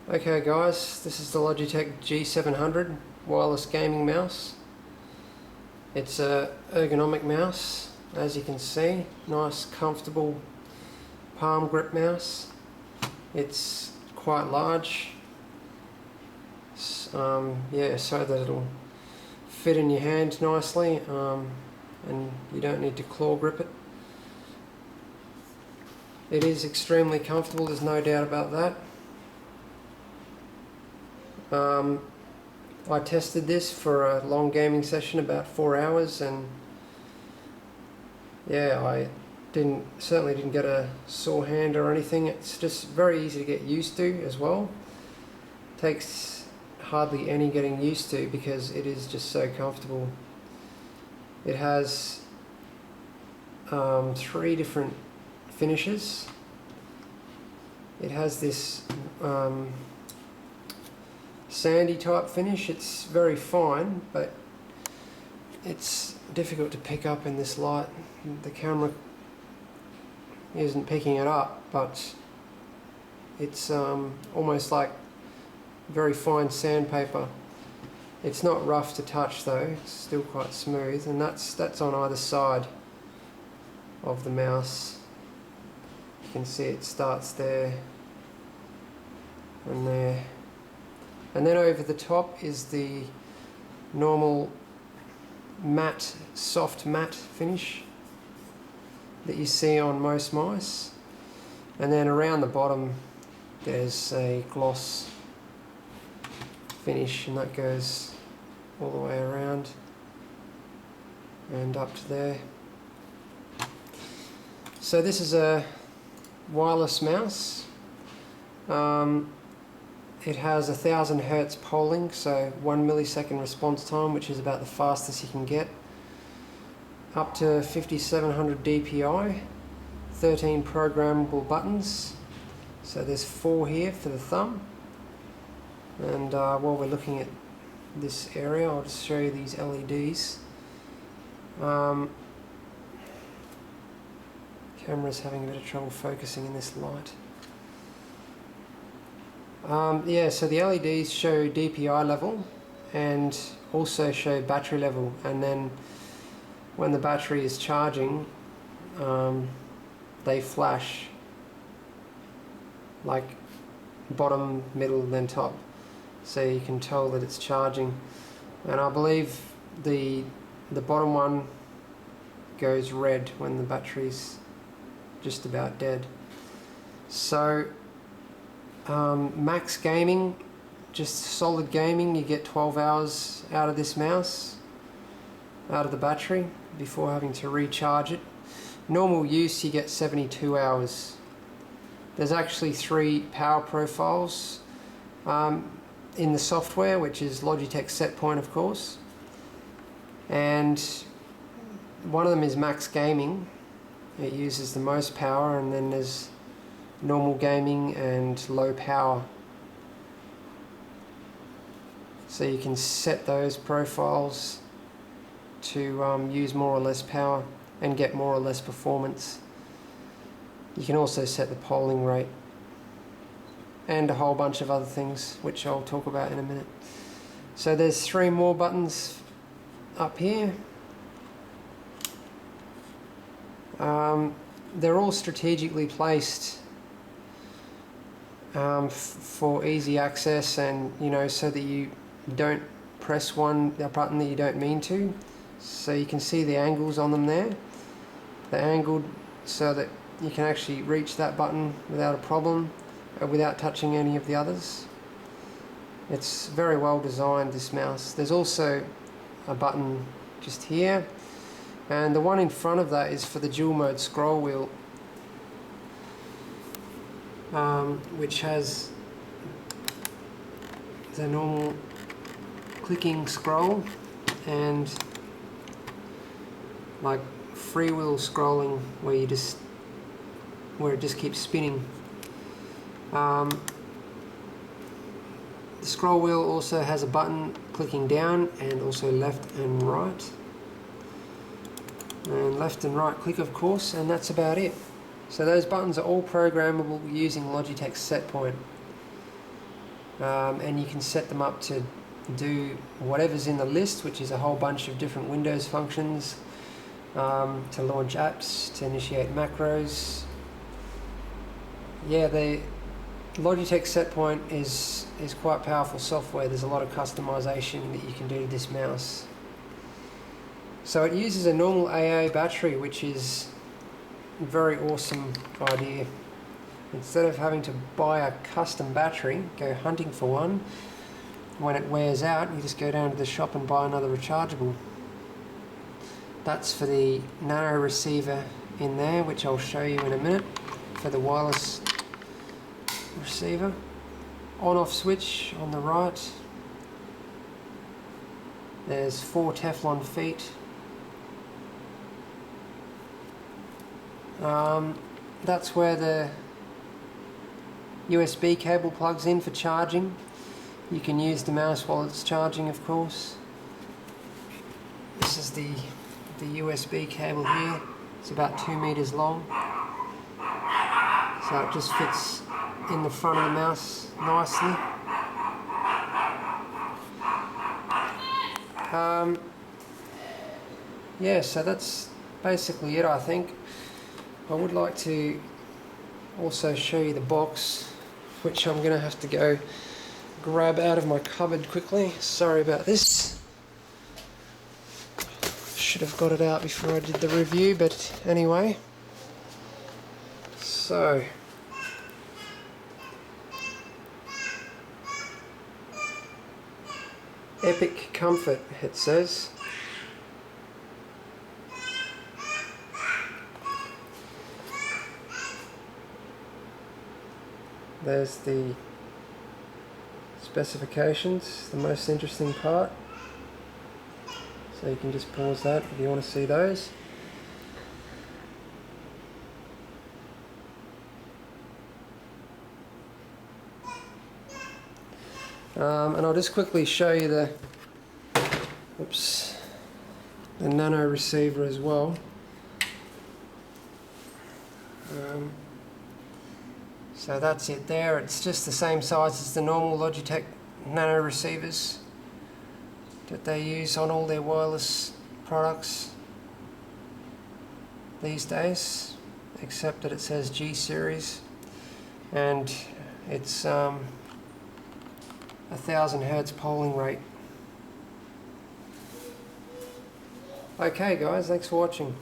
Okay guys, this is the Logitech G700 wireless gaming mouse. It's a ergonomic mouse, as you can see. Nice comfortable palm grip mouse. It's quite large, yeah, so that it'll fit in your hand nicely, and you don't need to claw grip it. It is extremely comfortable, there's no doubt about that. I tested this for a long gaming session, about 4 hours, and yeah, I certainly didn't get a sore hand or anything. It's just very easy to get used to as well. Takes hardly any getting used to because it is just so comfortable. It has 3 different finishes. It has this sandy type finish. It's very fine, but it's difficult to pick up in this light. The camera isn't picking it up, but it's almost like very fine sandpaper. It's not rough to touch though, it's still quite smooth, and that's on either side of the mouse. You can see it starts there and there. And then over the top is the normal matte, soft matte finish that you see on most mice. And then around the bottom there's a gloss finish, and that goes all the way around and up to there. So this is a wireless mouse. It has 1000 Hertz polling, so 1 millisecond response time, which is about the fastest you can get. Up to 5700 DPI, 13 programmable buttons. So there's 4 here for the thumb. And while we're looking at this area, I'll just show you these LEDs. Camera's having a bit of trouble focusing in this light. Yeah, so the LEDs show DPI level and also show battery level, and then when the battery is charging, they flash like bottom, middle, then top, so you can tell that it's charging. And I believe the bottom one goes red when the battery's just about dead. So max gaming, just solid gaming, you get 12 hours out of this mouse, out of the battery, before having to recharge it. Normal use you get 72 hours. There's actually 3 power profiles in the software, which is Logitech set point, of course, and one of them is max gaming. It uses the most power, and then there's normal gaming and low power. So you can set those profiles to use more or less power and get more or less performance. You can also set the polling rate and a whole bunch of other things, which I'll talk about in a minute. So there's 3 more buttons up here. They're all strategically placed for easy access, and so that you don't press a button that you don't mean to. So you can see the angles on them there. They're angled so that you can actually reach that button without a problem, without touching any of the others. It's very well designed, this mouse. There's also a button just here, and the one in front of that is for the dual mode scroll wheel, which has the normal clicking scroll and like freewheel scrolling, where it just keeps spinning. The scroll wheel also has a button clicking down, and also left and right, and left and right click, of course, and that's about it. So those buttons are all programmable using Logitech set point. and you can set them up to do whatever's in the list, which is a whole bunch of different Windows functions, to launch apps, to initiate macros. Yeah, the Logitech Setpoint is quite powerful software. There's a lot of customization that you can do to this mouse. So it uses a normal AA battery, which is a very awesome idea. Instead of having to buy a custom battery, go hunting for one, when it wears out, you just go down to the shop and buy another rechargeable. That's for the nano receiver in there, which I'll show you in a minute, for the wireless receiver. On-off switch on the right. There's 4 Teflon feet. That's where the USB cable plugs in for charging. You can use the mouse while it's charging, of course. This is the USB cable here. It's about 2 meters long. So it just fits in the front of the mouse nicely. Yeah, so that's basically it, I think. I would like to also show you the box, which I'm going to have to go grab out of my cupboard quickly. Sorry about this. Should have got it out before I did the review, but anyway. So, Epic Comfort, it says. There's the specifications, the most interesting part. So you can just pause that if you want to see those. And I'll just quickly show you the nano receiver as well. So that's it there. It's just the same size as the normal Logitech nano receivers that they use on all their wireless products these days, except that it says G series, and it's 1000 Hertz polling rate. Okay guys, thanks for watching.